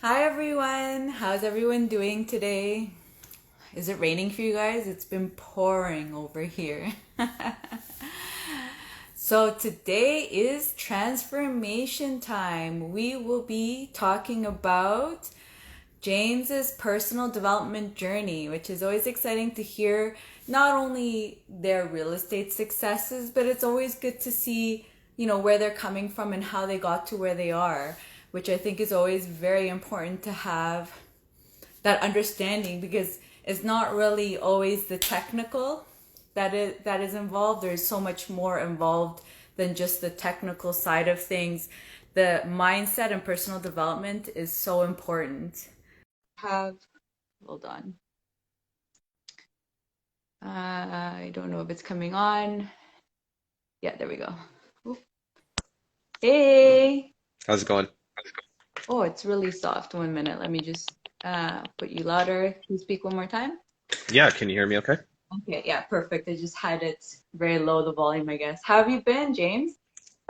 Hi everyone. How's everyone doing today? Is it raining for you guys? It's been pouring over here. So today is transformation time. We will be talking about James's personal development journey, which is always exciting to hear not only their real estate successes, but it's always good to see, where they're coming from and how they got to where they are, which I think is always very important to have that understanding because it's not really always the technical that is involved. There's so much more involved than just the technical side of things. The mindset and personal development is so important. Have Hold on. I don't know if it's coming on. Yeah, there we go. Oop. Hey. How's it going? Oh, it's really soft. 1 minute. Let me just put you louder. Can you speak one more time? Yeah, can you hear me okay? Okay, yeah, perfect. I just had it very low, the volume, I guess. How have you been, James?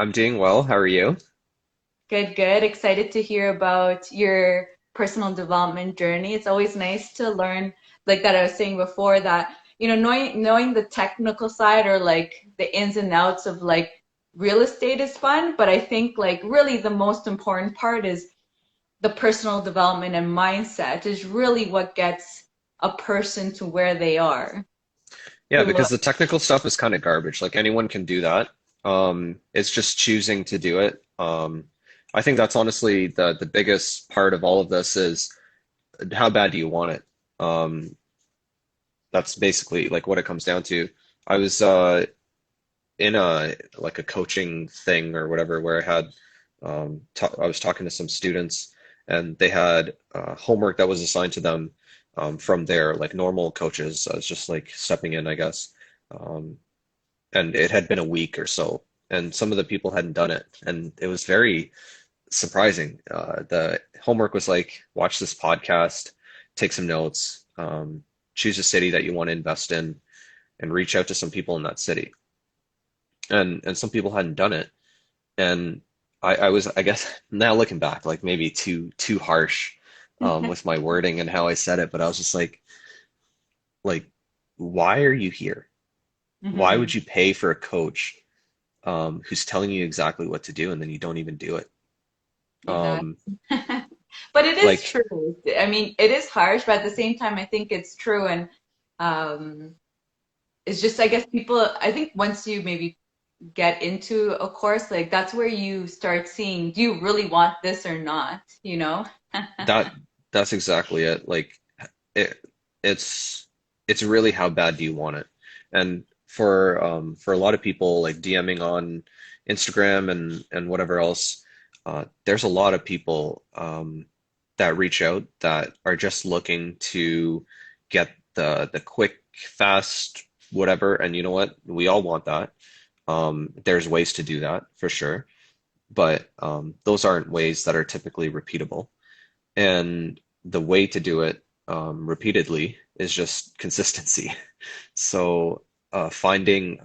I'm doing well. How are you? Good, good. Excited to hear about your personal development journey. It's always nice to learn, like that I was saying before, that, knowing the technical side or like the ins and outs of like real estate is fun, but I think like really the most important part is the personal development and mindset is really what gets a person to where they are. Yeah, To because the technical stuff is kind of garbage. Like anyone can do that. It's just choosing to do it. I think that's honestly the biggest part of all of this is how bad do you want it? Um, that's basically like what it comes down to. I was in a coaching thing or whatever where I was talking to some students and they had homework that was assigned to them from their like normal coaches. I was just like stepping in, I guess. Um, and it had been a week or so, and some of the people hadn't done it, and it was very surprising. The homework was like, watch this podcast, take some notes, choose a city that you want to invest in, and reach out to some people in that city. And some people hadn't done it, and I was, I guess, now looking back, like maybe too harsh with my wording and how I said it, but I was just like, why are you here? Why hmm would you pay for a coach who's telling you exactly what to do and then you don't even do it? Exactly. Um, But it is like, true. I mean, it is harsh, but at the same time, I think it's true. And um, it's just, I guess I think once you maybe get into a course, like that's where you start seeing, do you really want this or not? You know? that that's exactly it. Like it it's it's really how bad do you want it? And for a lot of people like DMing on Instagram and whatever else, there's a lot of people that reach out that are just looking to get the quick, fast, whatever. And you know what? We all want that. There's ways to do that for sure, but those aren't ways that are typically repeatable. And the way to do it repeatedly is just consistency. So finding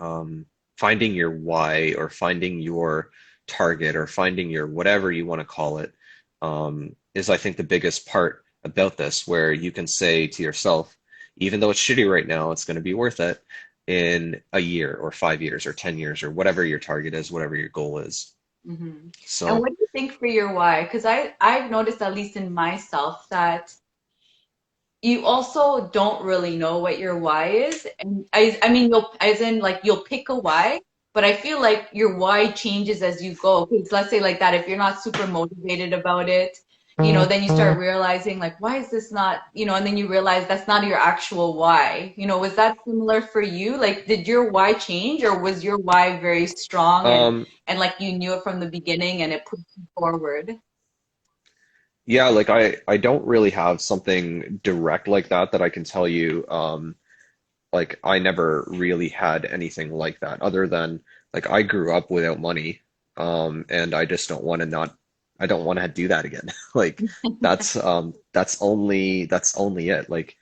your why or finding your target or finding your whatever you want to call it is I think the biggest part about this, where you can say to yourself, even though it's shitty right now, it's going to be worth it in a year or 5 years or 10 years or whatever your target is, whatever your goal is. hmm And So what do you think for your why? Because I've noticed, at least in myself, that you also don't really know what your why is. And I mean, you'll, as in like you'll pick a why, but I feel like your why changes as you go. Because let's say like that, if you're not super motivated about it, then you start realizing like, why is this not, and then you realize that's not your actual why. Was that similar for you? Like, did your why change or was your why very strong um, and like you knew it from the beginning and it pushed you forward? yeah, like I don't really have something direct like that that I can tell you. Like I never really had anything like that other than like I grew up without money, and I just don't want to not I don't want to do that again. Like that's only it. Like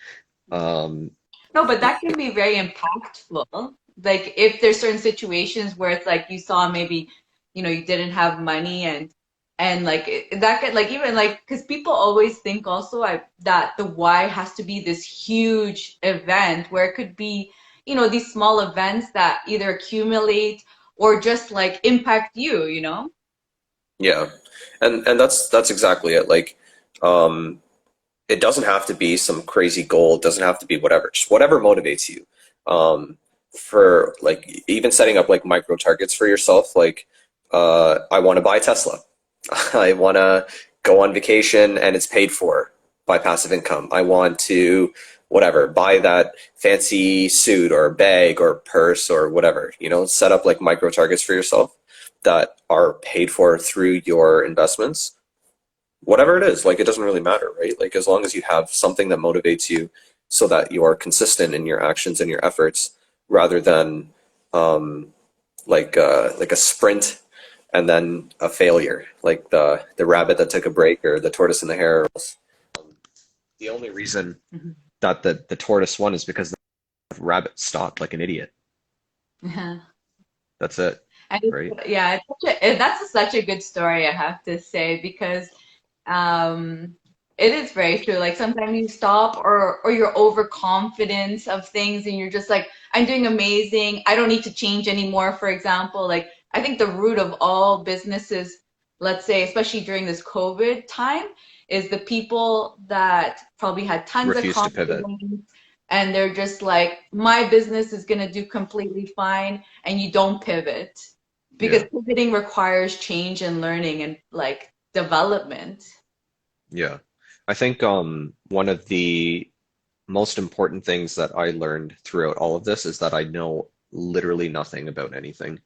um, No, but that can be very impactful. Like if there's certain situations where it's like you saw maybe, you didn't have money and And like that could like even like because people always think also that the why has to be this huge event where it could be, these small events that either accumulate or just like impact you, you know? Yeah. And that's exactly it. Like, um, it doesn't have to be some crazy goal. It doesn't have to be whatever. Just whatever motivates you. For like even setting up like micro targets for yourself. Like, I want to buy a Tesla. I want to go on vacation and it's paid for by passive income. I want to whatever buy that fancy suit or bag or purse or whatever. Set up like micro targets for yourself that are paid for through your investments, whatever it is. Like, it doesn't really matter, right? Like, as long as you have something that motivates you so that you are consistent in your actions and your efforts rather than um, like a sprint and then a failure, like the rabbit that took a break or the tortoise and the hare. The only reason Mhm. that the tortoise won is because the rabbit stopped like an idiot. That's it, And right? yeah, that's such a good story, I have to say, because um, it is very true. Like sometimes you stop or you're overconfident of things and you're just like, I'm doing amazing. I don't need to change anymore, for example. Like I think the root of all businesses, let's say, especially during this COVID time, is the people that probably had tons of Refuse to pivot. confidence and they're just like, my business is gonna do completely fine, and you don't pivot because Yeah, pivoting requires change and learning and like development. yeah. I think one of the most important things that I learned throughout all of this is that I know literally nothing about anything,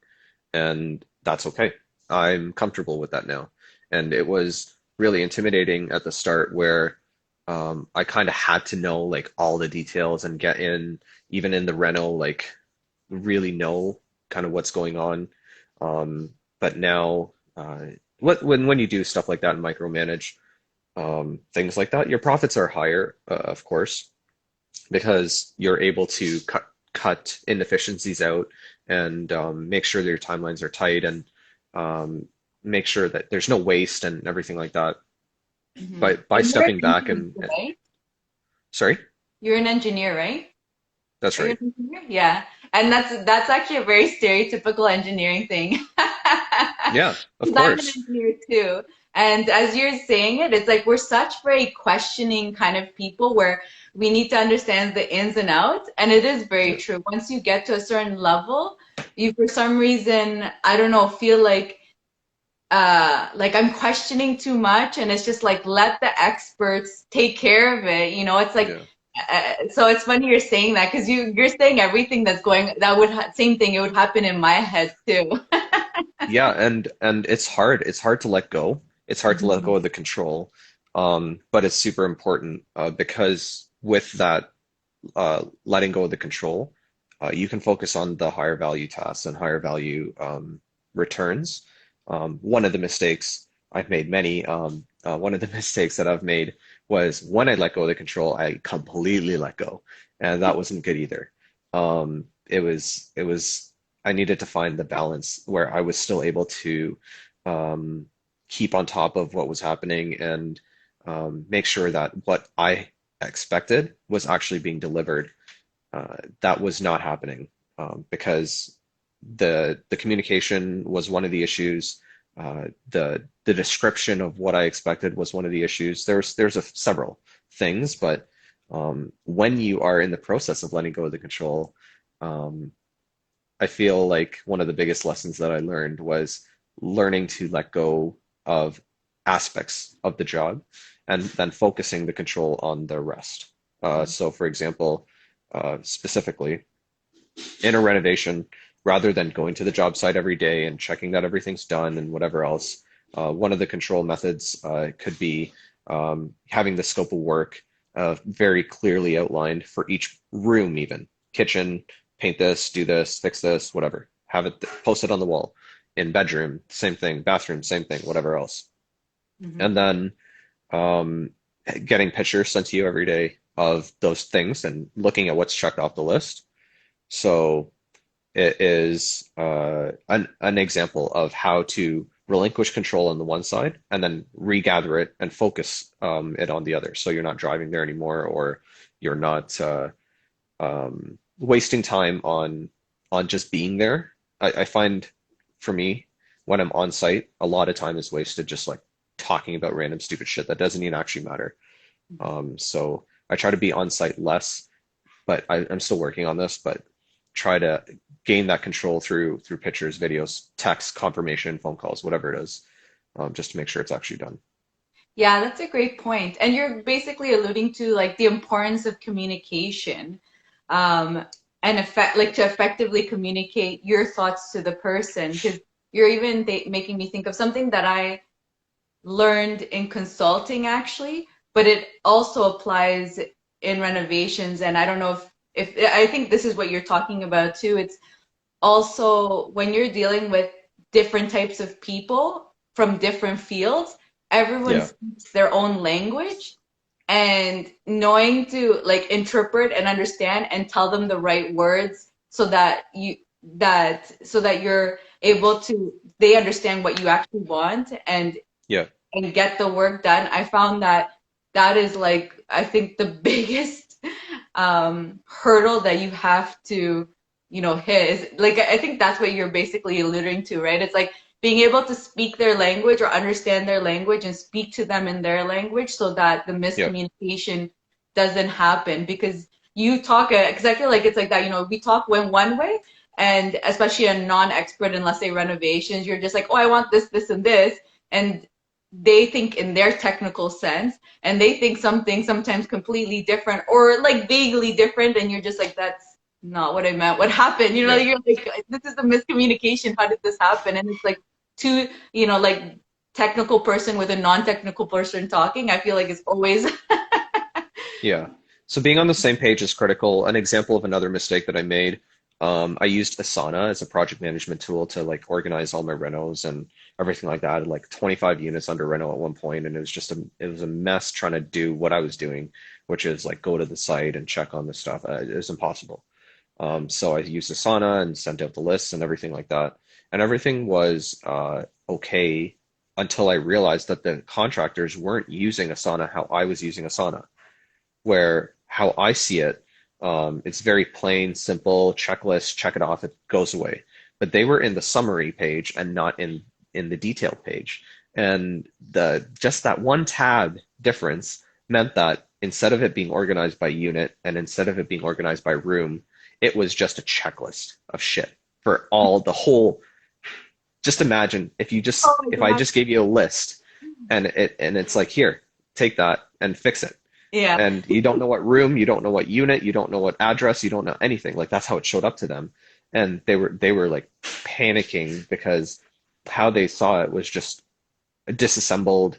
and that's okay. I'm comfortable with that now. And it was really intimidating at the start where I kind of had to know like all the details and get in, even in the reno, like really know kind of what's going on. But now, when you do stuff like that and micromanage things like that, your profits are higher, of course, because you're able to cut inefficiencies out and make sure that your timelines are tight and um, make sure that there's no waste and everything like that. Hmm. By And you're an stepping back engineer, and right? sorry, You're an engineer, right? that's Are you right. an engineer? Yeah. And that's actually a very stereotypical engineering thing. Yeah, of 'Cause I'm an course. engineer too. And as you're saying it, it's like we're such very questioning kind of people where we need to understand the ins and outs. And it is very Yeah, true. Once you get to a certain level, you for some reason, I don't know, feel like I'm questioning too much and it's just like let the experts take care of it. It's like yeah. so it's funny you're saying that because you're saying everything that's going that would same thing it would happen in my head too. Yeah, and it's hard. It's hard to let go. It's hard to let go Mhm. of the control. But it's super important because with that letting go of the control, you can focus on the higher value tasks and higher value returns. One of the mistakes I've made many, one of the mistakes that I've made was when I let go of the control, I completely let go, and that wasn't good either. It was I needed to find the balance where I was still able to um, keep on top of what was happening and make sure that what I expected was actually being delivered. That was not happening because the communication was one of the issues. The description of what I expected was one of the issues. Several things, but when you are in the process of letting go of the control, um, I feel like one of the biggest lessons that I learned was learning to let go of aspects of the job and then focusing the control on the rest. So, for example, specifically in a renovation, rather than going to the job site every day and checking that everything's done and whatever else, one of the control methods could be having the scope of work very clearly outlined for each room, even kitchen, paint this, do this, fix this, whatever. Have it posted on the wall. In bedroom, same thing. Bathroom, same thing. Whatever else. Mhm. And then um, getting pictures sent to you every day of those things and looking at what's checked off the list. So it is an example of how to relinquish control on the one side and then regather it and focus it on the other. So you're not driving there anymore, or you're not wasting time on just being there. I find for me, when I'm on site, a lot of time is wasted just like talking about random stupid shit that doesn't even actually matter. So I try to be on site less, but I'm still working on this, but try to gain that control through pictures, videos, text, confirmation, phone calls, whatever it is, just to make sure it's actually done. Yeah, that's a great point. And you're basically alluding to like the importance of communication, um, and like to effectively communicate your thoughts to the person. Because you're even making me think of something that I learned in consulting actually, but it also applies in renovations. And I don't know if I think this is what you're talking about too. It's also when you're dealing with different types of people from different fields, everyone Yeah, speaks their own language, and knowing to like interpret and understand and tell them the right words so that you're able to they understand what you actually want yeah, and get the work done. I found that that is like I think the biggest hurdle that you have to, hit is like I think that's what you're basically alluding to, right? It's like being able to speak their language or understand their language and speak to them in their language so that the yeah, miscommunication doesn't happen because you talk because I feel like it's like that, we talk when one way and especially a non-expert in let's say renovations, you're just like, oh, I want this, this, and this, and they think in their technical sense and they think something sometimes completely different or like vaguely different and you're just like that's not what I meant, what happened, yeah. you're like this is a miscommunication, how did this happen? And it's like two, like technical person with a non-technical person talking, I feel like it's always Yeah. So being on the same page is critical. An example of another mistake that I made, I used Asana as a project management tool to like organize all my renos and everything like that. I had like 25 units under reno at one point, and it was a mess trying to do what I was doing, which is like go to the site and check on the stuff. It was impossible. So I used Asana and sent out the lists and everything like that. And everything was okay until I realized that the contractors weren't using Asana how I was using Asana, where how I see it, it's very plain, simple, checklist, check it off, it goes away. But they were in the summary page and not in the detail page. And the just that one tab difference meant that instead of it being organized by unit and instead of it being organized by room, it was just a checklist of shit for all the whole. Just imagine oh if my I God. just gave you a list and it's like here, take that and fix it, Yeah. and you don't know what room, you don't know what unit, you don't know what address, you don't know anything. Like that's how it showed up to them, and they were like panicking because how they saw it was just disassembled,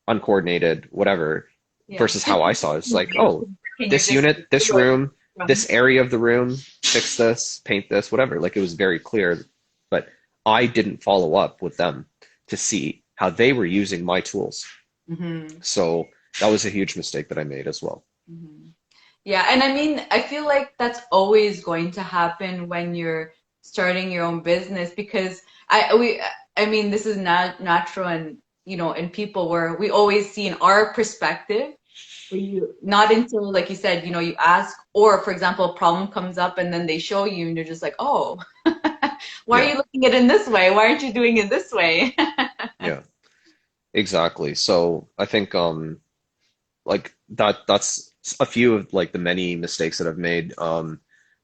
uncoordinated, whatever, Yeah, versus how I saw it. It's like, oh, and you're this just unit, this going room, from this area of the room, fix this, paint this, whatever. Like it was very clear, but I didn't follow up with them to see how they were using my tools. hmm So that was a huge mistake that I made as well. hmm Yeah, and I mean, I feel like that's always going to happen when you're starting your own business because I mean, this is not natural and in people where we always see in our perspective, where you not until like you said, you ask or for example, a problem comes up and then they show you and you're just like, oh, why are Yeah, you looking at it in this way? Why aren't you doing it this way? yeah, exactly. So I think like that's a few of like the many mistakes that I've made.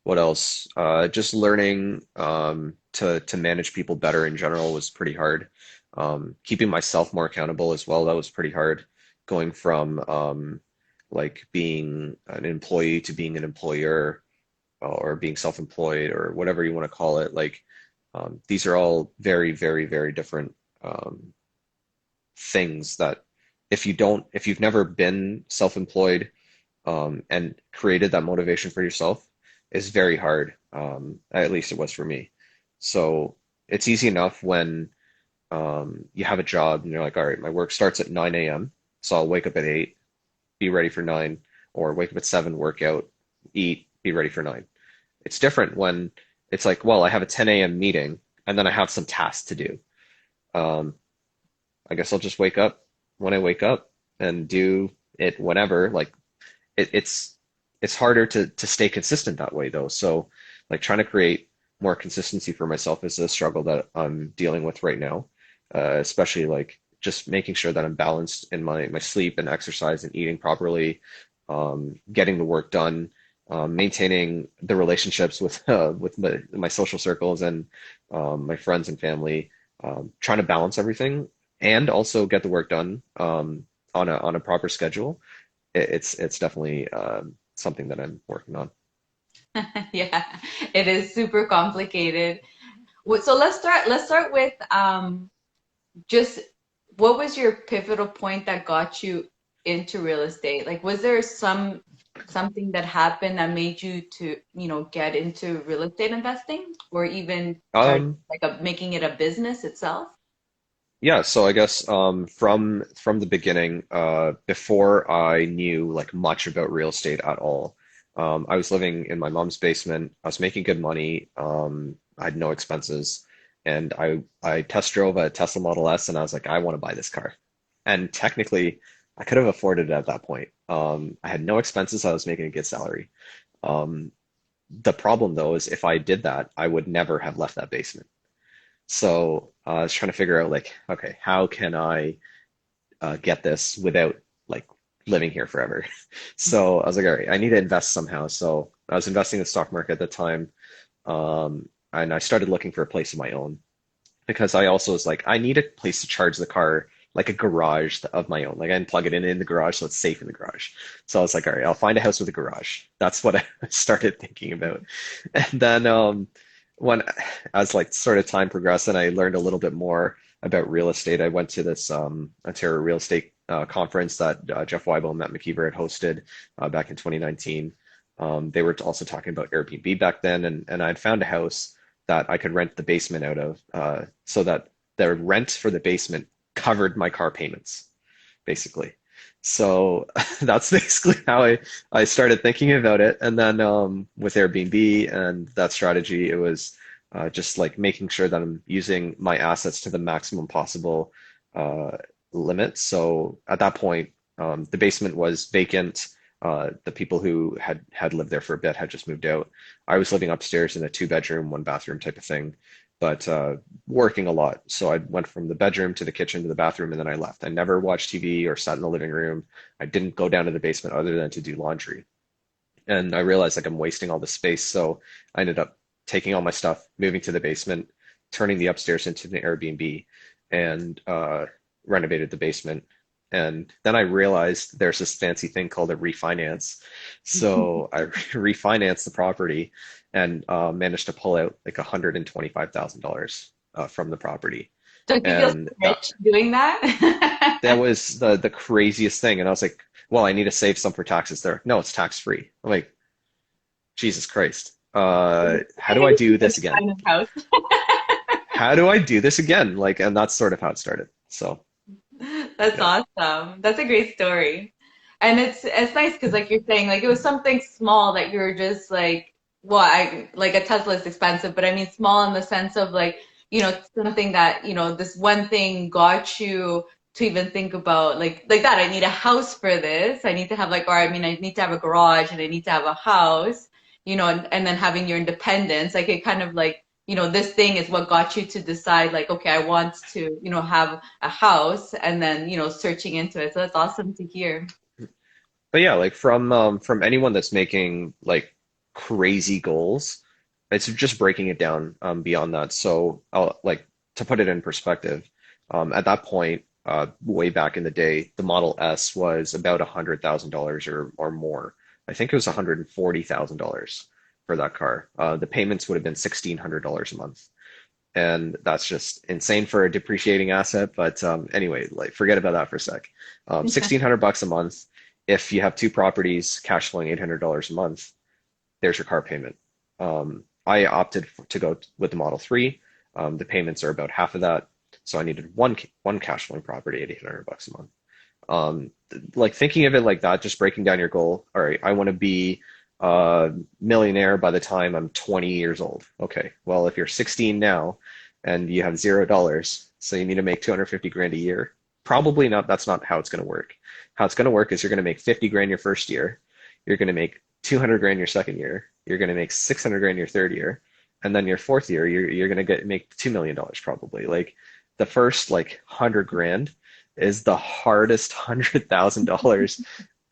What else? Just learning to manage people better in general was pretty hard. Keeping myself more accountable as well, that was pretty hard. Going from like being an employee to being an employer, or being self-employed or whatever you want to call it. Like these are all very, very, very different things that if you've never been self-employed and created that motivation for yourself, is very hard. At least it was for me. So it's easy enough when you have a job and you're like, all right, my work starts at 9 a.m. So I'll wake up at 8, be ready for 9, or wake up at 7, work out, eat, be ready for 9. It's different when it's like, well, I have a 10 a.m. meeting and then I have some tasks to do. Um, I guess I'll just wake up when I wake up and do it whenever. Like it's harder to stay consistent that way though. So like trying to create more consistency for myself is a struggle that I'm dealing with right now. Especially like just making sure that I'm balanced in my sleep and exercise and eating properly, getting the work done, maintaining the relationships with my social circles and my friends and family, trying to balance everything and also get the work done on a proper schedule. It's definitely something that I'm working on. Yeah, it is super complicated. So let's start with just what was your pivotal point that got you into real estate? Like, was there something that happened that made you to, get into real estate investing or even start Um, like making it a business itself? yeah, so I guess from the beginning, before I knew like much about real estate at all, I was living in my mom's basement. I was making good money. I had no expenses, and I test drove a Tesla Model S, and I was like, I want to buy this car. And technically, I could have afforded it at that point. I had no expenses. I was making a good salary. Um, the problem though is if I did that, I would never have left that basement. So I was trying to figure out like, okay, how can I get this without like living here forever? So I was like, all right, I need to invest somehow. So I was investing in the stock market at the time, and I started looking for a place of my own because I also was like, I need a place to charge the car, like a garage of my own. Like I can plug it in the garage so it's safe in the garage. So I was like, all right, I'll find a house with a garage. That's what I started thinking about. And then when as like sort of time progressed and I learned a little bit more about real estate, I went to this Ontario real estate conference that Jeff Weibel and Matt McKeever had hosted back in 2019. They were also talking about Airbnb back then, and I'd found a house that I could rent the basement out of, so that the rent for the basement covered my car payments, basically. So that's basically how I started thinking about it. And then with Airbnb and that strategy, it was just like making sure that I'm using my assets to the maximum possible uh, limit. So at that point, the basement was vacant. The people who had lived there for a bit had just moved out. I was living upstairs in a two-bedroom, one bathroom type of thing, but working a lot. So I went from the bedroom to the kitchen to the bathroom, and then I left. I never watched TV or sat in the living room. I didn't go down to the basement other than to do laundry. And I realized like I'm wasting all the space. So I ended up taking all my stuff, moving to the basement, turning the upstairs into an Airbnb, and renovated the basement. And then I realized there's this fancy thing called a refinance. So I refinanced the property and managed to pull out like $125,000 from the property. Don't you feel And rich doing that that? was the craziest thing. And I was like, well, I need to save some for taxes there. No, it's tax free. I'm like, Jesus Christ. How do I do this again? Kind of house. How do I do this again? Like, and that's sort of how it started. So, That's yeah. awesome. That's a great story. And it's nice because like you're saying, like it was something small that you were just like, well, I like a Tesla is expensive, but I mean small in the sense of like, something that, this one thing got you to even think about like that. I need a house for this. I need to have like, or I mean, I need to have a garage and I need to have a house, and then having your independence, like it kind of like, this thing is what got you to decide like, okay, I want to, have a house and then, searching into it. So that's awesome to hear. But yeah, like from anyone that's making like crazy goals, it's just breaking it down beyond that. So I'll like to put it in perspective. At that point, way back in the day, the Model S was about $100,000 or more. I think it was $140,000 for that car. The payments would have been $1,600 a month, and that's just insane for a depreciating asset. But anyway, like forget about that for a sec. 1,600 bucks a month. If you have two properties, cash flowing $800 a month, there's your car payment. I opted to go with the Model 3. The payments are about half of that, so I needed one cash flowing property at 800 bucks a month. Like thinking of it like that, just breaking down your goal. All right, I want to be a millionaire by the time I'm 20 years old. Okay, well, if you're 16 now, and you have $0. So you need to make 250 grand a year. Probably not. That's not how it's going to work. How it's going to work is you're going to make 50 grand your first year. You're going to make 200 grand your second year. You're going to make 600 grand your third year. And then your fourth year, you're going to make $2 million probably. Like the first like 100 grand is the hardest $100,000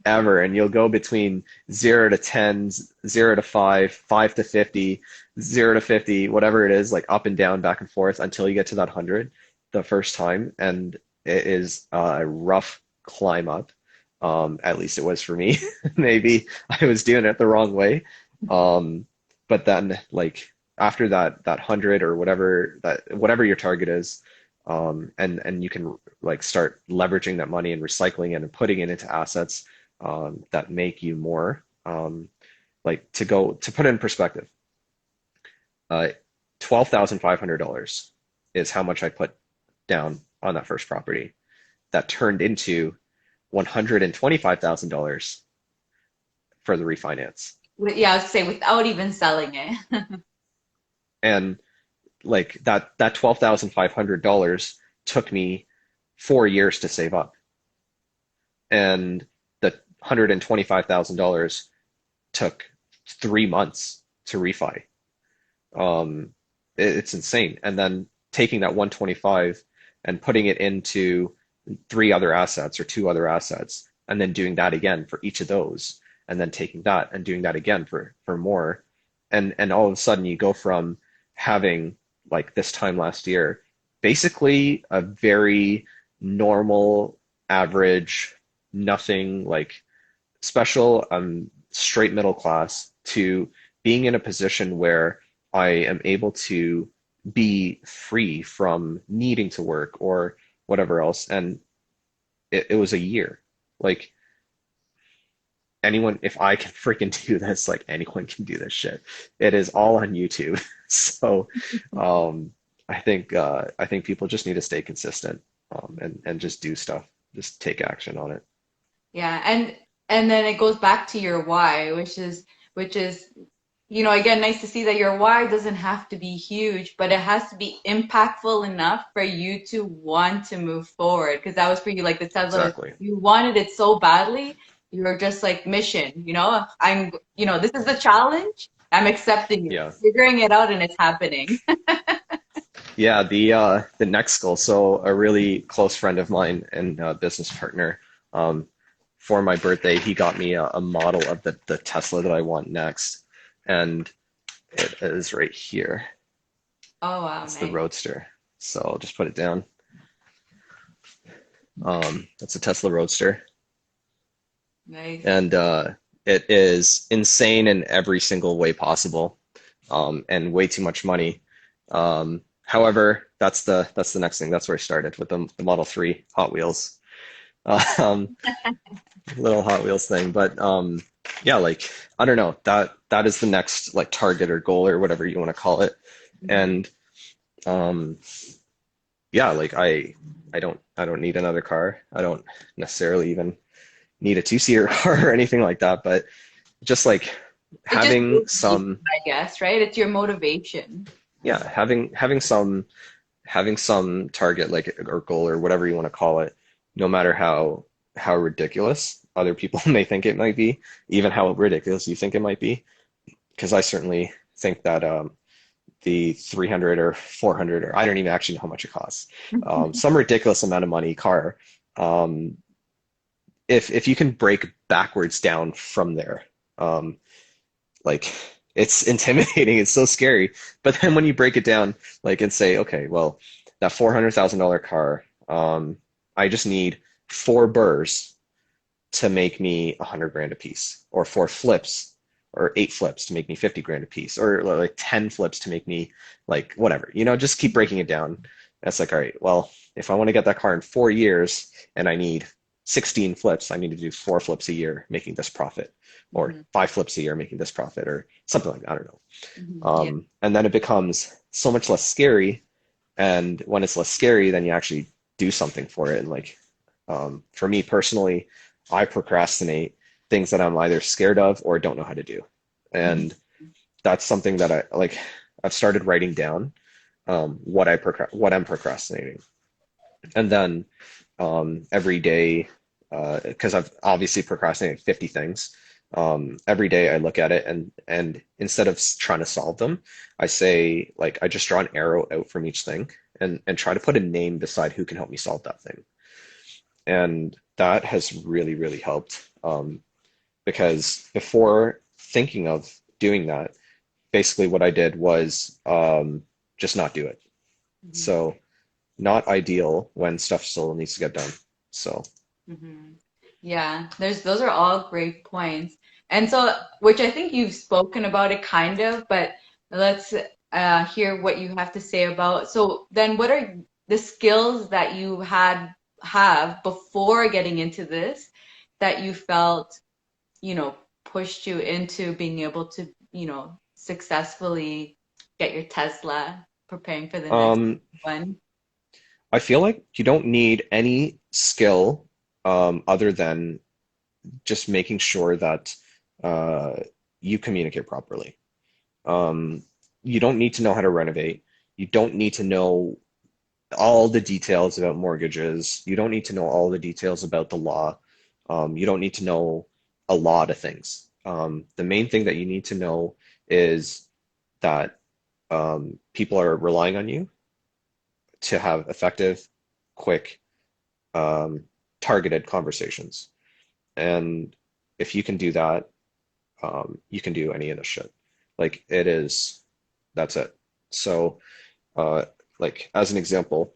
ever. And you'll go between 0 to 10, 0 to 5, 5 to 50, 0 to 50, whatever it is, like up and down, back and forth until you get to that 100 the first time. And it is a rough climb up. At least it was for me. Maybe I was doing it the wrong way. But then like after that 100 or whatever your target is, and you can like start leveraging that money and recycling it and putting it into assets that make you more. Like to put it in perspective, $12,500 is how much I put down on that first property. That turned into $125,000 for the refinance. Yeah, I was say without even selling it. And like that $12,500 took me 4 years to save up. And the $125,000 took 3 months to refi. It's insane. And then taking that 125 and putting it into 3 other assets or 2 other assets, and then doing that again for each of those, and then taking that and doing that again for more. And all of a sudden you go from having like this time last year, basically a very normal, average, nothing like special, straight middle class, to being in a position where I am able to be free from needing to work or whatever else. And it was a year. Like anyone, if I can freaking do this, like anyone can do this shit. It is all on YouTube. So I think people just need to stay consistent, and just do stuff, just take action on it. Yeah, and then it goes back to your why, which is again, nice to see that your why doesn't have to be huge, but it has to be impactful enough for you to want to move forward. Because that was for you, like the Tesla, Exactly. you wanted it so badly, you were just like mission, this is the challenge. I'm accepting it, Yeah. figuring it out, and it's happening. Yeah, the next goal. So a really close friend of mine and business partner, for my birthday, he got me a model of the Tesla that I want next. And it is right here. Oh wow, It's the nice. Roadster. So I'll just put it down. That's a Tesla Roadster. Nice. And it is insane in every single way possible, and way too much money. However, that's the next thing. That's where I started with the Model 3 Hot Wheels, um, little Hot Wheels thing. But yeah, like I don't know, that is the next like target or goal or whatever you want to call it. And yeah, like I don't need another car. I don't necessarily even need a two-seater car or anything like that. But just like It just having moves you, some, I guess, right? It's your motivation. yeah, having some target like or goal or whatever you want to call it, no matter how ridiculous other people may think it might be, even how ridiculous you think it might be. Because I certainly think that the 300 or 400, or I don't even actually know how much it costs, some ridiculous amount of money car, if you can break backwards down from there, like it's intimidating, it's so scary. But then when you break it down, like and say, okay, well, that $400,000 car, I just need 4 burrs to make me 100 grand a piece, or 4 flips or 8 flips to make me 50 grand a piece, or like 10 flips to make me like whatever, just keep breaking it down. That's like, all right, well, if I want to get that car in 4 years and I need 16 flips, I need to do 4 flips a year making this profit, or 5 flips a year making this profit, or something like that. I don't know. Yeah. And then it becomes so much less scary. And when it's less scary, then you actually do something for it. And like, for me personally, I procrastinate things that I'm either scared of or don't know how to do. And that's something that I've started writing down. what I'm procrastinating. And then every day, because I've obviously procrastinated 50 things, every day I look at it and instead of trying to solve them, I say like I just draw an arrow out from each thing and try to put a name beside who can help me solve that thing. And that has really, really helped. Because before thinking of doing that, basically what I did was just not do it. Mhm. So not ideal when stuff still needs to get done. So Mhm. Yeah, those are all great points. And so, which I think you've spoken about it kind of, but let's hear what you have to say about. So then what are the skills that you have before getting into this that you felt, pushed you into being able to, successfully get your Tesla, preparing for the next um, one? I feel like you don't need any skill other than just making sure that uh, you communicate properly. Um, you don't need to know how to renovate. You don't need to know all the details about mortgages. You don't need to know all the details about the law. You don't need to know a lot of things. The main thing that you need to know is that people are relying on you to have effective, quick, um, targeted conversations. And if you can do that, you can do any of this shit. Like it is, that's it. So, uh, like as an example,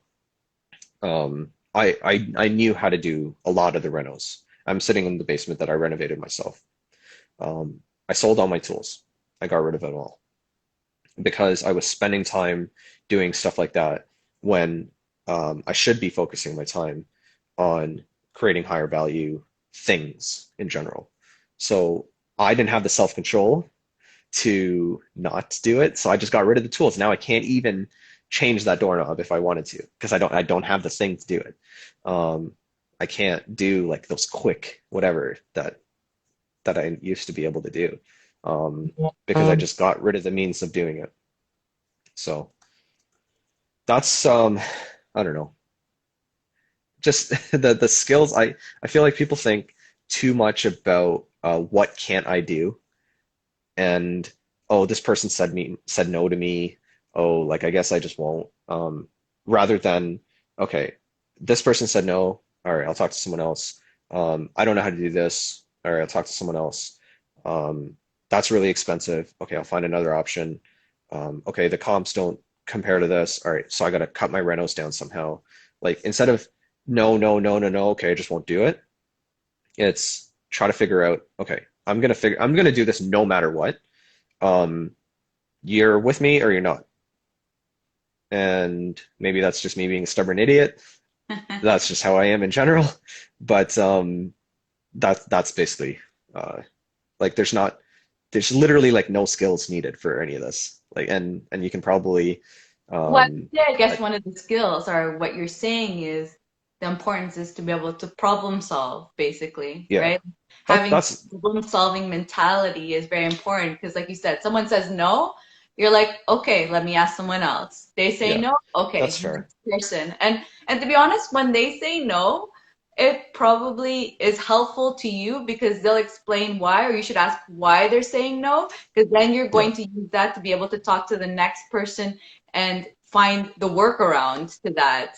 I knew how to do a lot of the renos. I'm sitting in the basement that I renovated myself. I sold all my tools. I got rid of it all because I was spending time doing stuff like that when I should be focusing my time on creating higher value things in general. So I didn't have the self-control to not do it, so I just got rid of the tools. Now I can't even change that doorknob if I wanted to because I don't have the thing to do it. Um, I can't do like those quick whatever that I used to be able to do because I just got rid of the means of doing it. So that's I don't know, just the skills. I feel like people think too much about what can't I do, and oh, this person said no to me. Oh, like I guess I just won't. Rather than okay, this person said no. All right, I'll talk to someone else. I don't know how to do this. All right, I'll talk to someone else. That's really expensive. Okay, I'll find another option. Okay, the comps don't compare to this. All right, so I got to cut my renos down somehow. Like instead of no, no, no, no, no, okay, I just won't do it. It's try to figure out, okay, I'm gonna do this no matter what. Um, you're with me or you're not. And maybe that's just me being a stubborn idiot. That's just how I am in general. But that's basically uh like there's literally like no skills needed for any of this. Like and you can probably Well, um yeah, I guess I, one of the skills or what you're saying is the importance is to be able to problem solve, basically, yeah. right? That Having that's problem solving mentality is very important because, like you said, someone says no, you're like, okay, let me ask someone else. They say yeah, no, that's okay, fair. next person. And to be honest, when they say no, it probably is helpful to you because they'll explain why, or you should ask why they're saying no, because then you're Yeah, going to use that to be able to talk to the next person and find the workaround to that.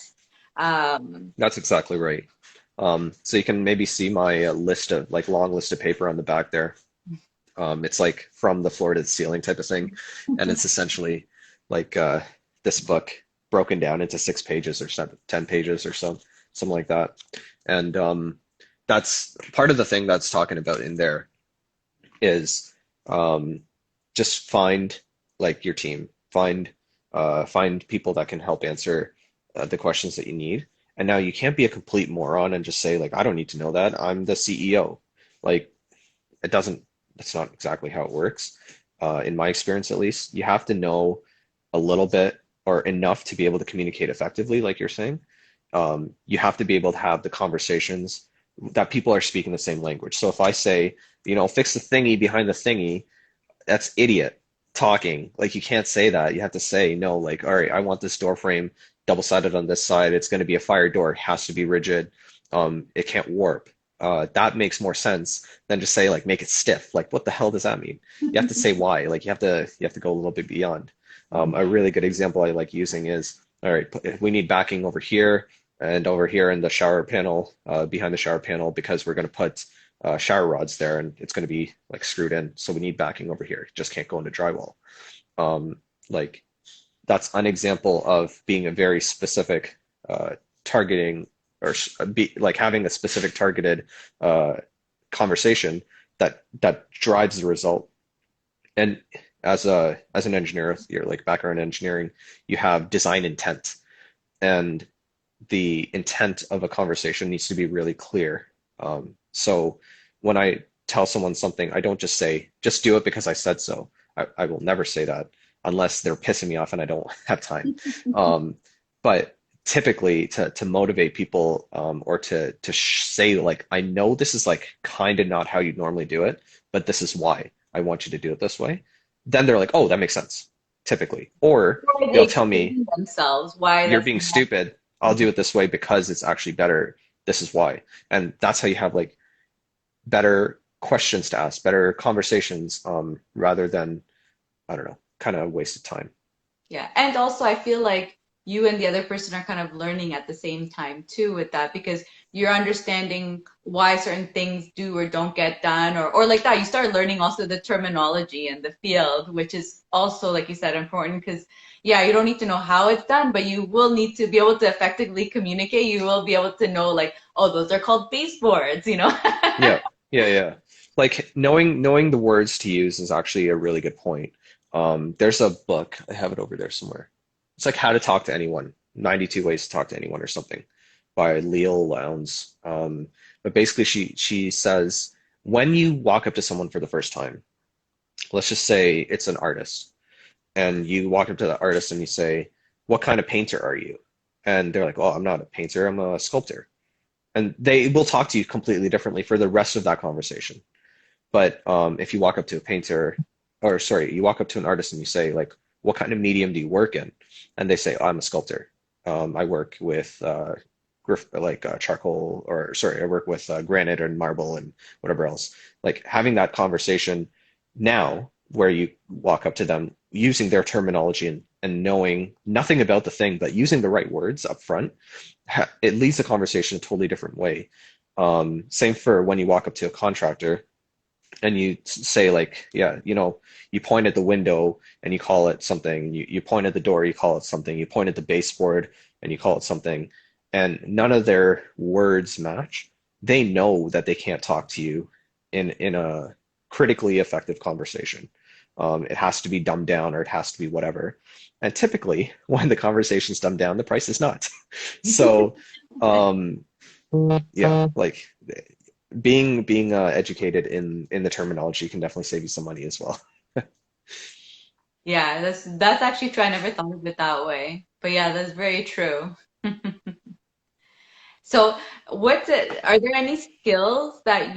that's exactly right. So you can maybe see my list of like long list of paper on the back there. It's like from the floor to the ceiling type of thing, and it's essentially like this book broken down into 6 pages or 10 pages or something like that. And that's part of the thing that's talking about in there is um, just find like your team, find people that can help answer the questions that you need. And now you can't be a complete moron and just say like, I don't need to know that. I'm the CEO. Like it doesn't, that's not exactly how it works. In my experience, at least, you have to know a little bit or enough to be able to communicate effectively, like you're saying. You have to be able to have the conversations that people are speaking the same language. So if I say, fix the thingy behind the thingy, that's idiot. talking. Like you can't say that. You have to say no, like, all right, I want this door frame double-sided on this side. It's going to be a fire door. It has to be rigid. It can't warp. That makes more sense than just say like make it stiff. Like what the hell does that mean? You have to say why. Like you have to go a little bit beyond. A really good example I like using is, all right, we need backing over here and over here in the shower panel, behind the shower panel, because we're going to put shower rods there and it's going to be like screwed in. So we need backing over here. It just can't go into drywall. Like that's an example of being a very specific targeting or like having a specific targeted uh, conversation that drives the result. And as an engineer, you're like background in engineering, you have design intent, and the intent of a conversation needs to be really clear. So when I tell someone something, I don't just say, just do it because I said so. I will never say that unless they're pissing me off and I don't have time. Um, but typically to motivate people or to say like, I know this is like kind of not how you normally do it, but this is why I want you to do it this way. Then they're like, oh, that makes sense, typically. Or Why they'll they tell me, explain themselves why you're that's being not. stupid. I'll do it this way because it's actually better. This is why. And that's how you have like better questions to ask, better conversations, rather than, I don't know, kind of wasted time. Yeah. And also, I feel like you and the other person are kind of learning at the same time too with that because you're understanding why certain things do or don't get done or like that. You start learning also the terminology and the field, which is also, like you said, important because, yeah, you don't need to know how it's done, but you will need to be able to effectively communicate. You will be able to know, like, oh, those are called baseboards, you know? Yeah, yeah. Like knowing the words to use is actually a really good point. There's a book, I have it over there somewhere. It's like How to Talk to Anyone, 92 Ways to Talk to Anyone or something by Leal Lowndes. But basically she says when you walk up to someone for the first time, let's just say it's an artist, and you walk up to the artist and you say, "What kind of painter are you?" And they're like, "Oh, I'm not a painter, I'm a sculptor." And they will talk to you completely differently for the rest of that conversation. But if you walk up to a painter, or sorry, you walk up to an artist and you say, like, what kind of medium do you work in? And they say, oh, I'm a sculptor. I work with charcoal, or sorry, I work with granite and marble and whatever else. Like having that conversation now, where you walk up to them using their terminology and knowing nothing about the thing, but using the right words up front, it leads the conversation a totally different way. Same for when you walk up to a contractor and you say like, yeah, you point at the window and you call it something. You point at the door, you call it something. You point at the baseboard and you call it something. And none of their words match. They know that they can't talk to you in a critically effective conversation. It has to be dumbed down or it has to be whatever. And typically, when the conversation's dumbed down, the price is not. So, um, yeah, like being educated in the terminology can definitely save you some money as well. Yeah, that's actually true. I never thought of it that way. But yeah, that's very true. So, are there any skills that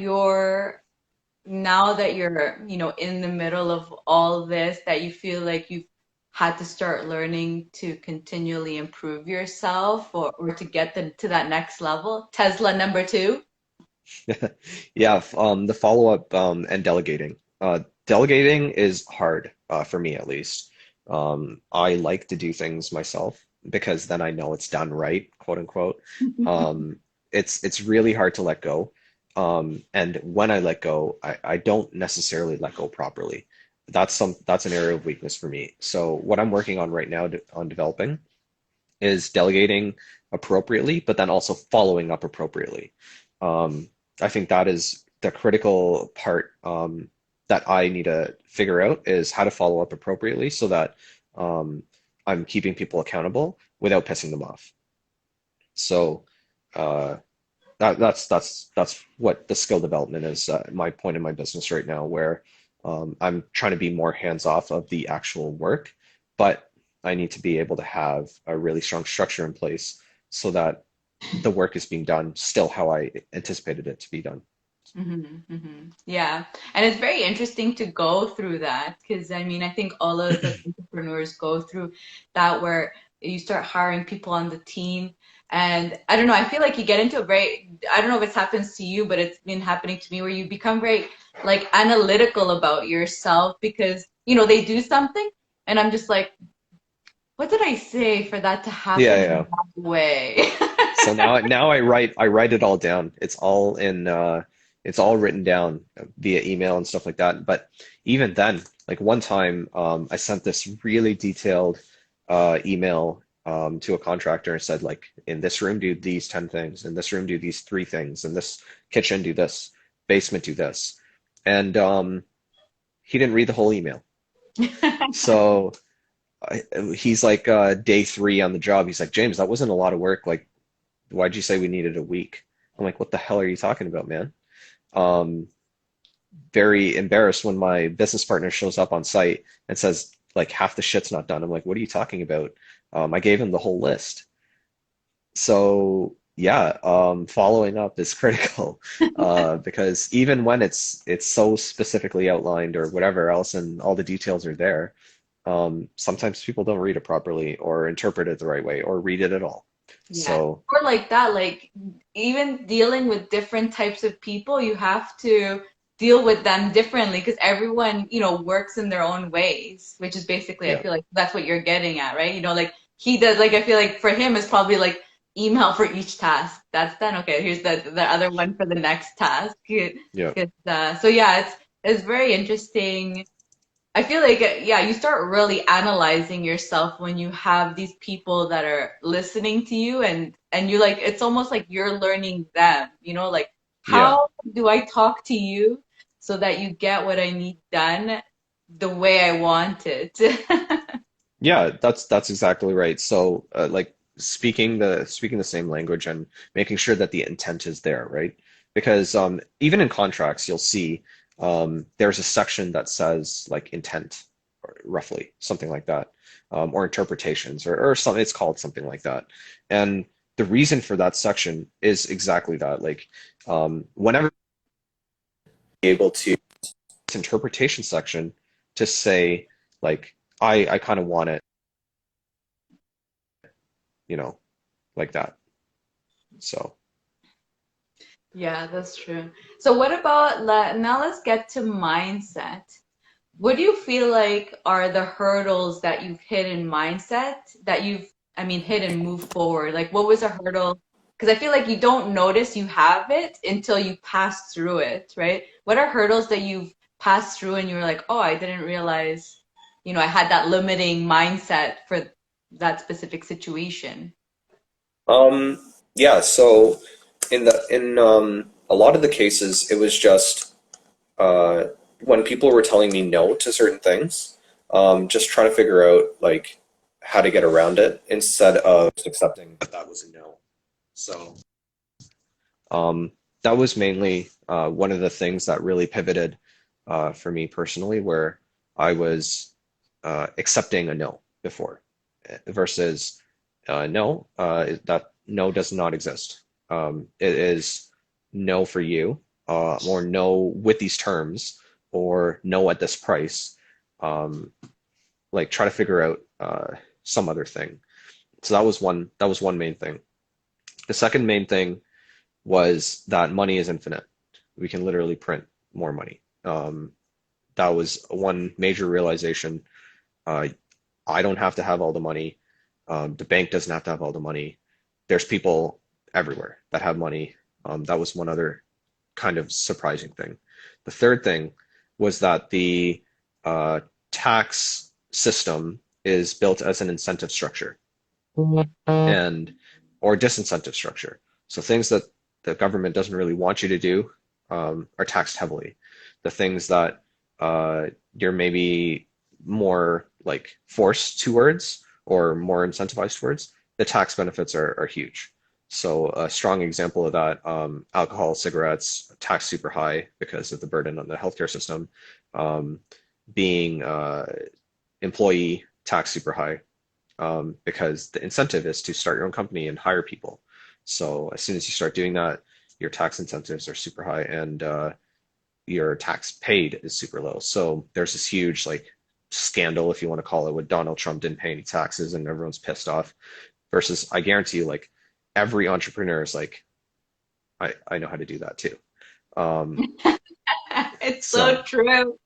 now that you're, in the middle of all this, that you feel like you've had to start learning to continually improve yourself or to get to that next level? Tesla number two? Yeah, the follow-up and delegating. Delegating is hard for me at least. I like to do things myself because then I know it's done right, quote unquote. Um, it's really hard to let go. And when I let go, I don't necessarily let go properly. That's an area of weakness for me. So what I'm working on right now on developing is delegating appropriately, but then also following up appropriately. Um, I think that is the critical part that I need to figure out is how to follow up appropriately so that um, I'm keeping people accountable without pissing them off. So uh, that's what the skill development is. My point in my business right now, where I'm trying to be more hands off of the actual work, but I need to be able to have a really strong structure in place so that the work is being done still how I anticipated it to be done. Yeah. And it's very interesting to go through that because I mean, I think all of the entrepreneurs go through that where you start hiring people on the team. And I don't know, I feel like you get into a very, I don't know if it happens to you, but it's been happening to me where you become very like analytical about yourself because, they do something and I'm just like, what did I say for that to Yeah, happen in yeah. that way? So now I write it all down. It's all written down via email and stuff like that. But even then, like one time, I sent this really detailed email to a contractor and said like, in this room do these 10 things, in this room do these three things, in this kitchen do this, basement do this, and he didn't read the whole email. So I, he's like day three on the job. He's like, James, that wasn't a lot of work. Like, why'd you say we needed a week? I'm like, what the hell are you talking about, man? Um, very embarrassed when my business partner shows up on site and says, like, half the shit's not done. I'm like, what are you talking about? I gave him the whole list. So yeah, following up is critical because even when it's so specifically outlined or whatever else and all the details are there, sometimes people don't read it properly or interpret it the right way or read it at all. Yeah. So Or like that, like even dealing with different types of people, you have to deal with them differently because everyone, works in their own ways, which is basically, I yeah, feel like that's what you're getting at, right? Like he does, like I feel like for him it's probably like email for each task. That's done. Okay, here's the other one for the next task. yeah. So yeah, it's very interesting. I feel like, yeah, you start really analyzing yourself when you have these people that are listening to you and you like, it's almost like you're learning them, like Yeah. how do I talk to you so that you get what I need done the way I want it? Yeah, that's exactly right. So, like speaking the same language and making sure that the intent is there, right? Because even in contracts, you'll see there's a section that says like intent, or roughly something like that, or interpretations, or something. It's called something like that. And the reason for that section is exactly that. Like whenever you're able to interpretation section to say like I kind of want it, you know, like that. So, Yeah, that's true. So what about now let's get to mindset. What do you feel like are the hurdles that you've hit in mindset that I mean, hit and move forward? Like, what was a hurdle? Because I feel like you don't notice you have it until you pass through it, right? What are hurdles that you've passed through and you were like, oh, I didn't realize, I had that limiting mindset for that specific situation? Um, yeah, so in a lot of the cases, it was just uh, when people were telling me no to certain things, just trying to figure out like how to get around it instead of just accepting that that was a no. So, um, that was mainly one of the things that really pivoted for me personally, where I was accepting a no before versus no, that no does not exist. It is no for you, or no with these terms, or no at this price. Um, like try to figure out some other thing. So that was one main thing. The second main thing was that money is infinite. We can literally print more money. That was one major realization. Uh, I don't have to have all the money. The bank doesn't have to have all the money. There's people everywhere that have money. That was one other kind of surprising thing. The third thing was that the uh, tax system is built as an incentive structure and or disincentive structure. So things that the government doesn't really want you to do are taxed heavily. The things that you're maybe more like forced towards or more incentivized towards, the tax benefits are huge. So a strong example of that, alcohol, cigarettes, tax super high because of the burden on the healthcare system. Um, being employee tax super high because the incentive is to start your own company and hire people. So as soon as you start doing that, your tax incentives are super high, and your tax paid is super low. So there's this huge like scandal, if you want to call it, with Donald Trump didn't pay any taxes and everyone's pissed off. Versus, I guarantee you, like every entrepreneur is like, I know how to do that too. Um, It's so so true.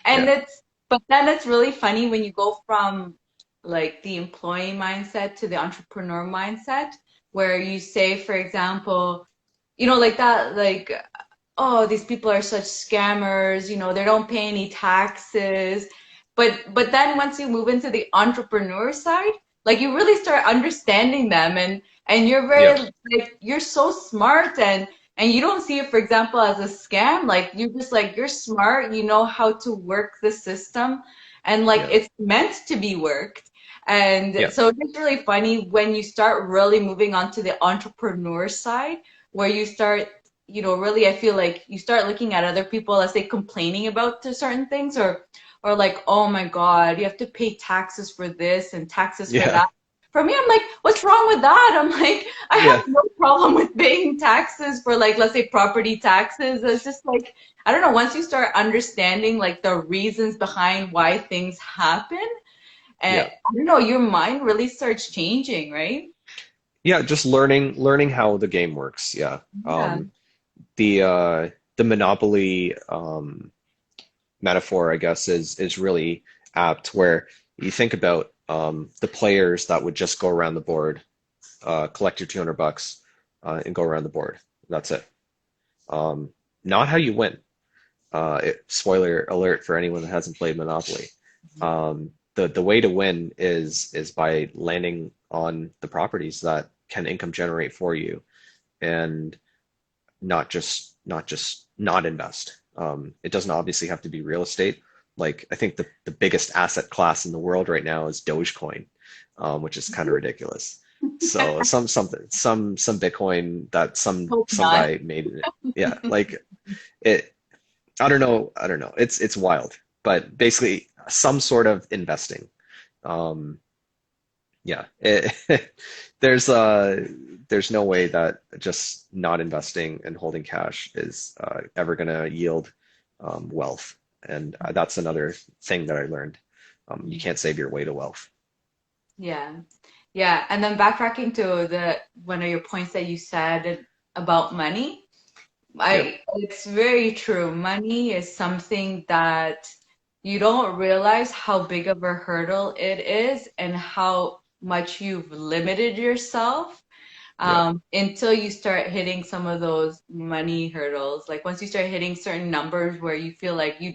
And yeah, but then it's really funny when you go from like the employee mindset to the entrepreneur mindset, where you say, for example, like that, like, oh, these people are such scammers, they don't pay any taxes. But then once you move into the entrepreneur side, like you really start understanding them, and you're yeah, very like you're so smart, and you don't see it, for example, as a scam. Like you're just like you're smart, you know how to work the system, and like yeah, it's meant to be worked. And yeah, so it's really funny when you start really moving on to the entrepreneur side, where you start, really, I feel like you start looking at other people as they complaining about to certain things, or like, oh my God, you have to pay taxes for this and taxes for yeah, that. For me, I'm like, what's wrong with that? I'm like, I yeah, have no problem with paying taxes for, like, let's say property taxes. It's just like, I don't know, once you start understanding like the reasons behind why things happen, and yeah, I don't know, your mind really starts changing, right? yeah. Just learning how the game works. Yeah. Yeah. The Monopoly metaphor, I guess, is really apt. Where you think about the players that would just go around the board, collect your $200, and go around the board. That's it. Um, Not how you win. Spoiler alert for anyone that hasn't played Monopoly. The way to win is by landing on the properties that can income generate for you, and not just not invest. It doesn't obviously have to be real estate. Like I think the biggest asset class in the world right now is Dogecoin, which is kind of ridiculous. So some Bitcoin that Hope some not. guy made. Yeah, like it. I don't know. It's wild, but basically some sort of investing. Um, yeah, there's there's no way that just not investing and holding cash is ever gonna yield wealth, and that's another thing that I learned. You can't save your way to wealth. Yeah. Yeah. And then backtracking to the one of your points that you said about money, Yep. it's very true. Money is something that you don't realize how big of a hurdle it is and how much you've limited yourself, Yeah. until you start hitting some of those money hurdles. Like once you start hitting certain numbers where you feel like you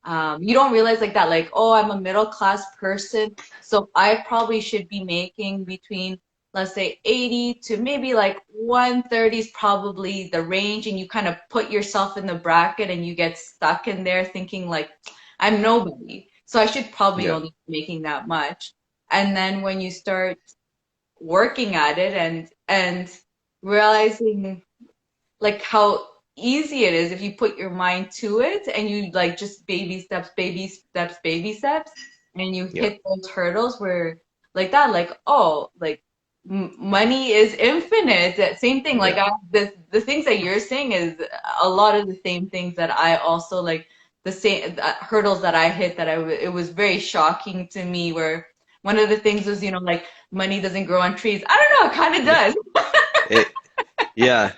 don't realize like that, like, oh, I'm a middle class person, so I probably should be making between, let's say, 80 to maybe like 130 is probably the range, and you kind of put yourself in the bracket and you get stuck in there thinking like, I'm nobody, so I should probably Yeah. only be making that much. And then when you start working at it and realizing like how easy it is if you put your mind to it and you like just baby steps, baby steps, baby steps, and you Yeah. hit those hurdles where like that, like, oh, like money is infinite. That same thing, like Yeah. the things that you're saying is a lot of the same things that I also like, the same hurdles that I hit, that it was very shocking to me, where one of the things was, like, money doesn't grow on trees. I don't know, it kind of Yeah. does. It. Yeah.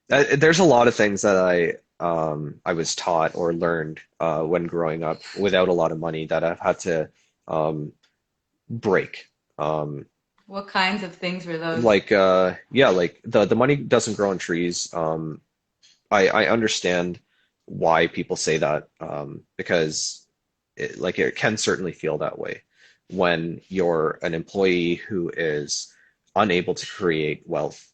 There's a lot of things that I was taught or learned when growing up without a lot of money that I've had to um, break. Um, What kinds of things were those? like yeah, like the money doesn't grow on trees. I understand why people say that, because it can certainly feel that way when you're an employee who is unable to create wealth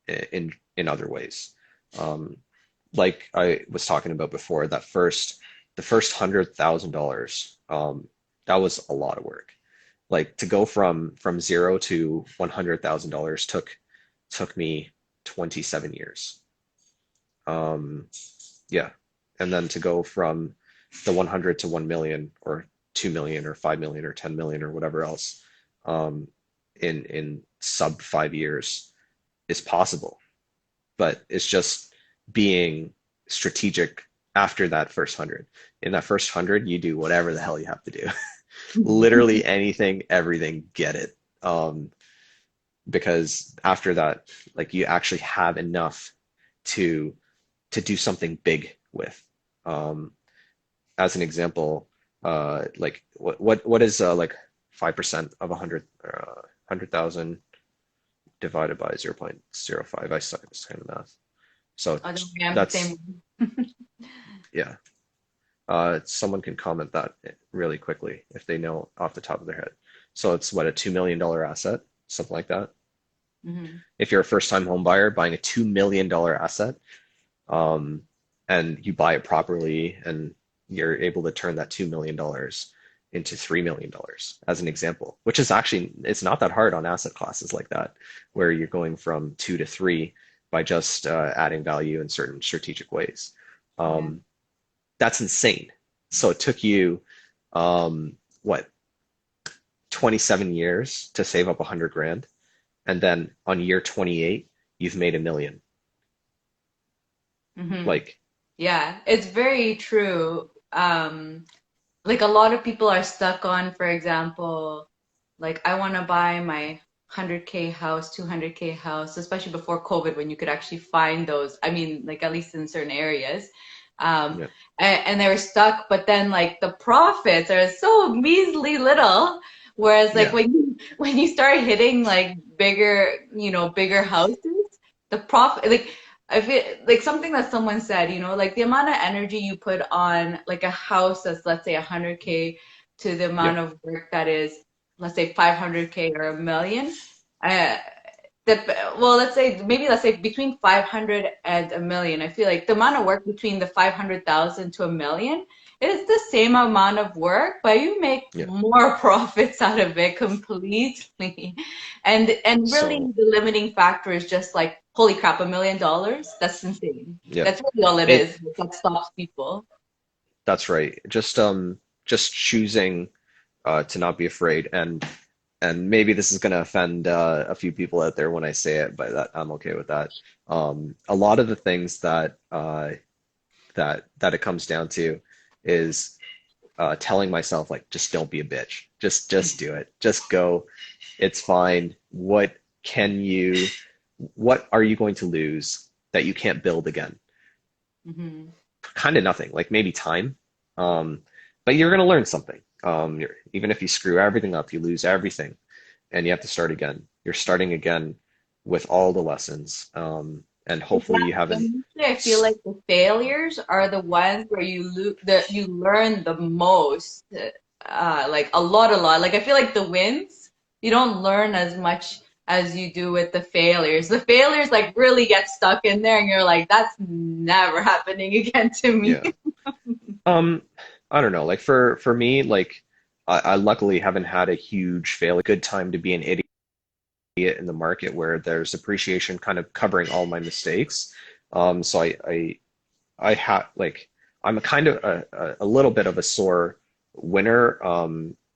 in other ways. Um, like I was talking about before, the first $100,000, that was a lot of work. Like to go from zero to $100,000 took me 27 years. Um, yeah, and then to go from the 100 to 1 million or 2 million or 5 million or 10 million or whatever else, in sub 5 years is possible. but it's just being strategic after that first 100. In that first 100, you do whatever the hell you have to do. Literally anything, everything, get it. Because after that, like you actually have enough to do something big with. Um, as an example, like what is like 5% of 100,000 divided by 0.05? I suck at this kind of math. So I don't know, I'm the that's, same. yeah. Someone can comment that really quickly if they know off the top of their head. So it's what, a $2 million asset, something like that. Hmm. If you're a first-time home buyer buying a $2 million asset, um, and you buy it properly, and you're able to turn that $2 million into $3 million, as an example, which is actually, it's not that hard on asset classes like that, where you're going from two to three by just adding value in certain strategic ways. Yeah. Um, that's insane. So it took you, what, 27 years to save up 100 grand. And then on year 28, you've made a million. Hmm. Like, Yeah, it's very true. Like a lot of people are stuck on, for example, like I want to buy my 100K house, 200K house, especially before COVID when you could actually find those. I mean, like at least in certain areas. Um, yeah, and they were stuck, but then like the profits are so measly little. Whereas like yeah, when you start hitting like bigger, bigger houses, the profit like I feel like something that someone said, like the amount of energy you put on like a house that's let's say 100K to the yeah, amount of work that is let's say 500K or a million. Uh, well, let's say between 500 and a million. I feel like the amount of work between the 500,000 to a million, it is the same amount of work, but you make yeah. more profits out of it completely. And really So, the limiting factor is just like, holy crap, $1 million? That's insane. yeah, That's really all it it, is that stops people. that's right. Just choosing to not be afraid, and maybe this is going to offend a few people out there when I say it, but I'm okay with that. A lot of the things that it comes down to is telling myself like, just don't be a bitch. Just do it. Just go. It's fine. Can you, what are you going to lose that you can't build again? Hmm. Kind of nothing, like maybe time. Um, but you're going to learn something. Even if you screw everything up, you lose everything and you have to start again. You're starting again with all the lessons. And hopefully you Exactly. haven't. And usually I feel like the failures are the ones where that you learn the most. Like a lot. Like I feel like the wins, you don't learn as much as you do with the failures. The failures like really get stuck in there and you're like, that's never happening again to me. Yeah. Um, I don't know. Like for me, like I luckily haven't had a huge fail. A good time to be an idiot in the market where there's appreciation kind of covering all my mistakes. So I have like I'm a kind of a little bit of a sore winner.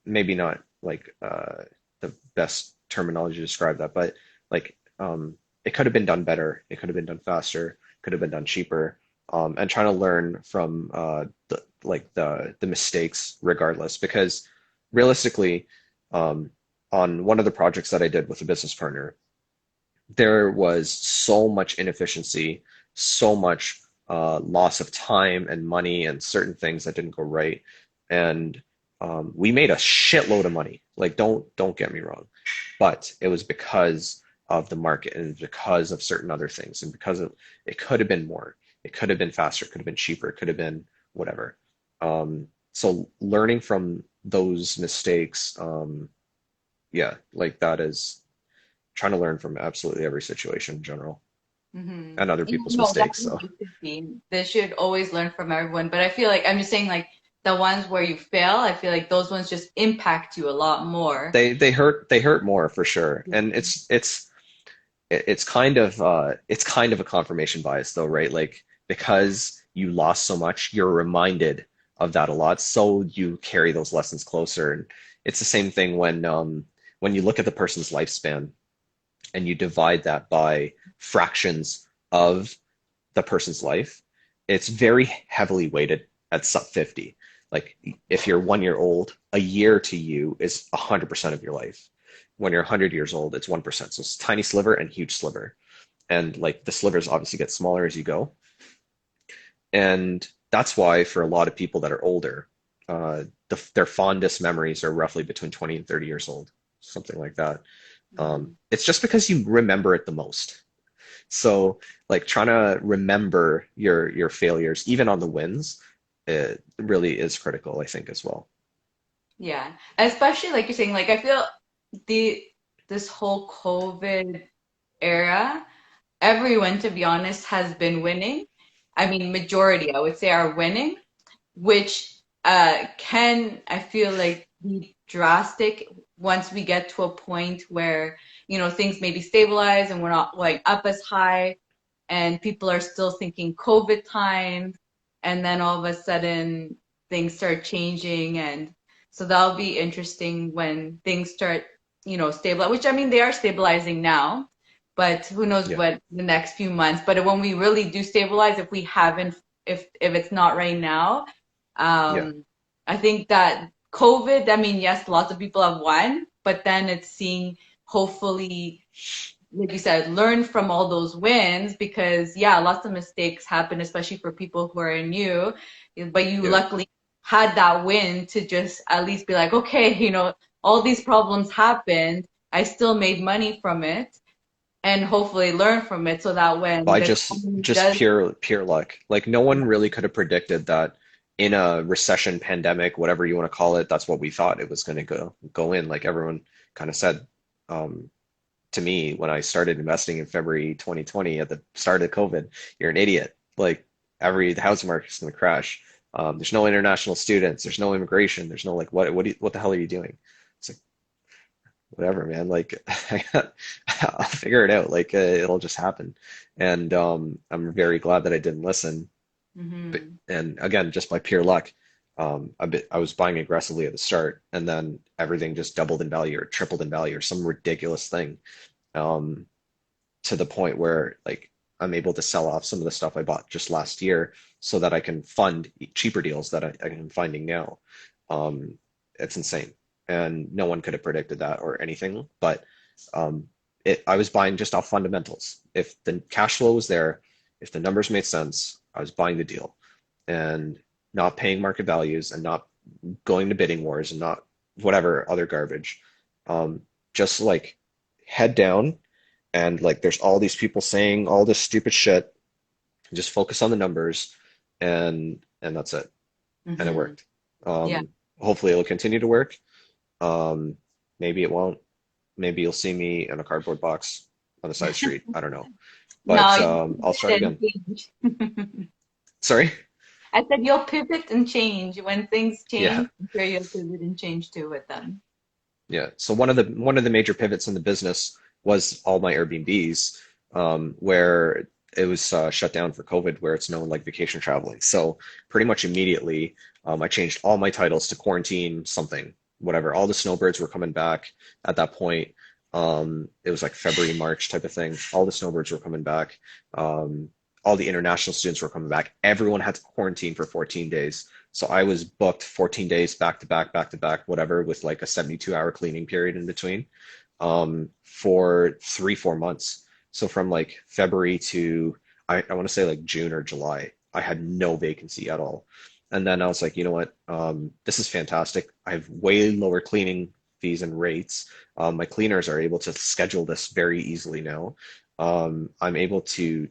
Maybe not like the best terminology to describe that, but like it could have been done better. It could have been done faster. Could have been done cheaper. And trying to learn from the mistakes regardless, because realistically, um, on one of the projects that I did with a business partner, there was so much inefficiency, so much loss of time and money, and certain things that didn't go right. And we made a shitload of money. Like, don't get me wrong, but it was because of the market and because of certain other things, and because of, it could have been more, it could have been faster, it could have been cheaper, it could have been whatever. So learning from those mistakes, yeah, like that is trying to learn from absolutely every situation in general Hmm. and other people's No, mistakes. So definitely should be. They should always learn from everyone. But I feel like I'm just saying like the ones where you fail, I feel like those ones just impact you a lot more. they hurt more for sure. And it's kind of a confirmation bias though, right? Like because you lost so much, you're reminded of that a lot. So you carry those lessons closer. And it's the same thing when you look at the person's lifespan and you divide that by fractions of the person's life, it's very heavily weighted at sub 50. Like if you're 1 year old, a year to you is 100% of your life. When you're 100 years old, it's 1%. So it's tiny sliver and huge sliver. And like the slivers obviously get smaller as you go. And that's why for a lot of people that are older, their fondest memories are roughly between 20 and 30 years old, something like that. Mhm. It's just because you remember it the most. So like trying to remember your failures, even on the wins, it really is critical, I think, as well. Yeah, especially like you're saying, like I feel the this whole COVID era, everyone, to be honest, has been winning. I mean, majority, I would say, are winning, which can, I feel like, be drastic once we get to a point where, things maybe stabilize and we're not like up as high and people are still thinking COVID times, and then all of a sudden things start changing. And so that'll be interesting when things start, stabilize, which I mean, they are stabilizing now, but who knows Yeah, what the next few months. But when we really do stabilize, if we haven't, if it's not right now, yeah. I think that COVID, I mean, yes, lots of people have won, but then it's seeing, hopefully, like you said, learn from all those wins, because yeah, lots of mistakes happen, especially for people who are new. But you Yeah. luckily had that win to just at least be like, okay, all these problems happened. I still made money from it, and hopefully learn from it so that when By the just economy just does, pure luck. Like no one really could have predicted that in a recession, pandemic, whatever you want to call it, that's what we thought it was going to go in. Like everyone kind of said um, to me when I started investing in February 2020 at the start of COVID, you're an idiot. Like the housing market's going to crash. There's no international students. There's no immigration. There's no like what the hell are you doing? It's like whatever, man. Like I'll figure it out. Like it'll just happen. And I'm very glad that I didn't listen. But, hmm and again, just by pure luck, I was buying aggressively at the start, and then everything just doubled in value or tripled in value or some ridiculous thing. Um, to the point where like I'm able to sell off some of the stuff I bought just last year so that I can fund cheaper deals that I am finding now. Um, it's insane. And no one could have predicted that or anything, but um, I was buying just off fundamentals. If the cash flow was there, if the numbers made sense, I was buying the deal and not paying market values and not going to bidding wars and not whatever other garbage. Um, just like head down and like there's all these people saying all this stupid shit. Just focus on the numbers, and that's it. And it hmm worked. yeah. Hopefully it'll continue to work. Um, maybe it won't. Maybe you'll see me in a cardboard box on the side street. I don't know. No, But you I'll start pivot and again. change. Sorry? I said you'll pivot and change when things Yeah. change. I'm sure you'll pivot and change too with them. Yeah. So one of the major pivots in the business was all my Airbnbs, where it was shut down for COVID, where it's known like vacation traveling. So pretty much immediately, I changed all my titles to quarantine something, whatever. All the snowbirds were coming back at that point. It was like February, March type of thing. All the snowbirds were coming back. Um, all the international students were coming back. Everyone had to quarantine for 14 days. So I was booked 14 days back to back, whatever, with like a 72-hour cleaning period in between, for 3, 4 months. So from like February to I want to say like June or July, I had no vacancy at all. And then I was like, you know what? This is fantastic. I have way lower cleaning fees and rates. My cleaners are able to schedule this very easily now. I'm able to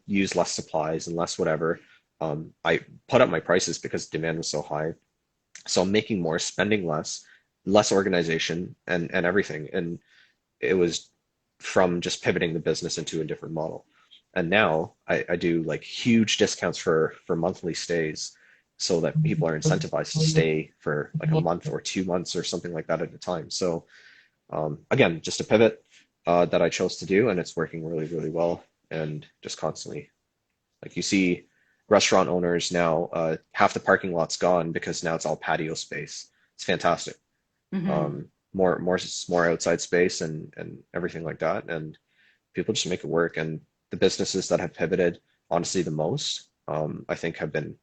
use less supplies and less whatever. I put up my prices because demand was so high. So I'm making more, spending less, less organization and everything. And it was from just pivoting the business into a different model. And now I do like huge discounts for monthly stays so that people are incentivized to stay for like a month or 2 months or something like that at a time. So again, just a pivot that I chose to do, and it's working really, really well. And just constantly like you see restaurant owners now, half the parking lot's gone because now it's all patio space. It's fantastic. hmm More outside space and everything like that, and people just make it work. And the businesses that have pivoted honestly the most, I think have been,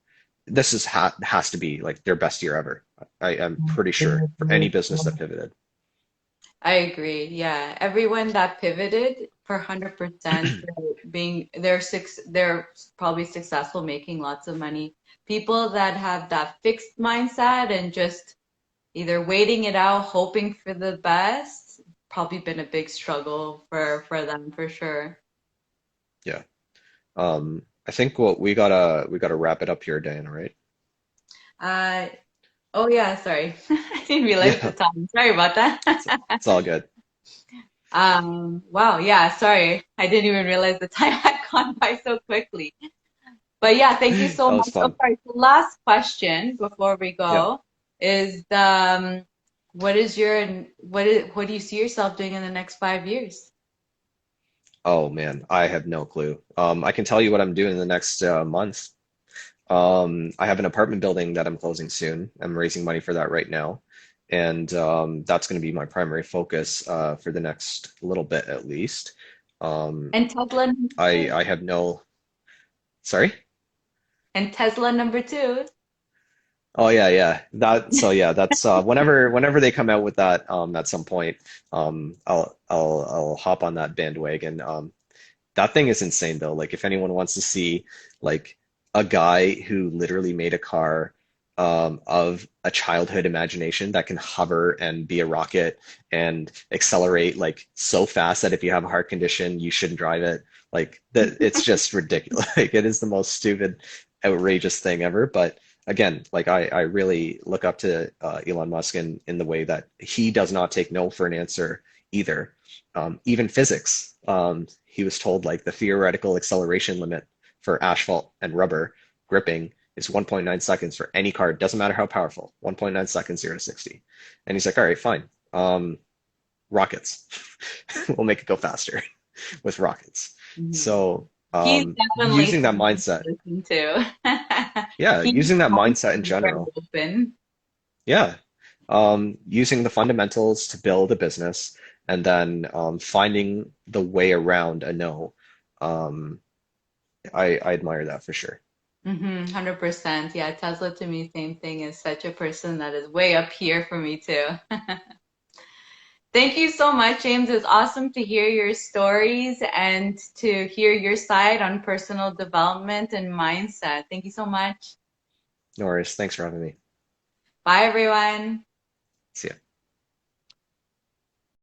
this is has to be like their best year ever. I am pretty sure for any business that pivoted. I agree. Yeah, everyone that pivoted for 100%, they're probably successful making lots of money. People that have that fixed mindset and just either waiting it out, hoping for the best, probably been a big struggle for them for sure. Yeah. I think what we gotta wrap it up here, Dan, right? Uh, oh yeah, sorry. I didn't realize the Yeah, time. Sorry about it's, that. it's all good. Wow, yeah, sorry. I didn't even realize the time had gone by so quickly. But yeah, thank you That so was much. Oh, fun. sorry. The last question before we Yeah. go is what do you see yourself doing in the next 5 years? Oh man, I have no clue. I can tell you what I'm doing in the next month. I have an apartment building that I'm closing soon. I'm raising money for that right now, and that's going to be my primary focus for the next little bit at least. Um, And Tesla number two. I have no, sorry. And Tesla number two. Oh yeah, yeah. That so yeah, that's whenever they come out with that at some point, I'll hop on that bandwagon. That thing is insane though. Like if anyone wants to see like a guy who literally made a car of a childhood imagination that can hover and be a rocket and accelerate like so fast that if you have a heart condition, you shouldn't drive it. Like that, it's just ridiculous. Like it is the most stupid, outrageous thing ever. But again, like I really look up to Elon Musk in the way that he does not take no for an answer either. Even physics. He was told like the theoretical acceleration limit for asphalt and rubber gripping is 1.9 seconds for any car. It doesn't matter how powerful. 1.9 seconds, 0 to 60. And he's like, all right, fine. Rockets. We'll make it go faster with rockets. Mhm. So He's definitely using that someone to mindset, listen to. yeah, He's using that always mindset in very general. open. Yeah. Using the fundamentals to build a business and then finding the way around a no. Um, I admire that for sure. 100%. Yeah, Tesla to me, same thing, is such a person that is way up here for me too. Thank you so much, James. It's awesome to hear your stories and to hear your side on personal development and mindset. Thank you so much. No worries. Thanks for having me. Bye, everyone. See ya.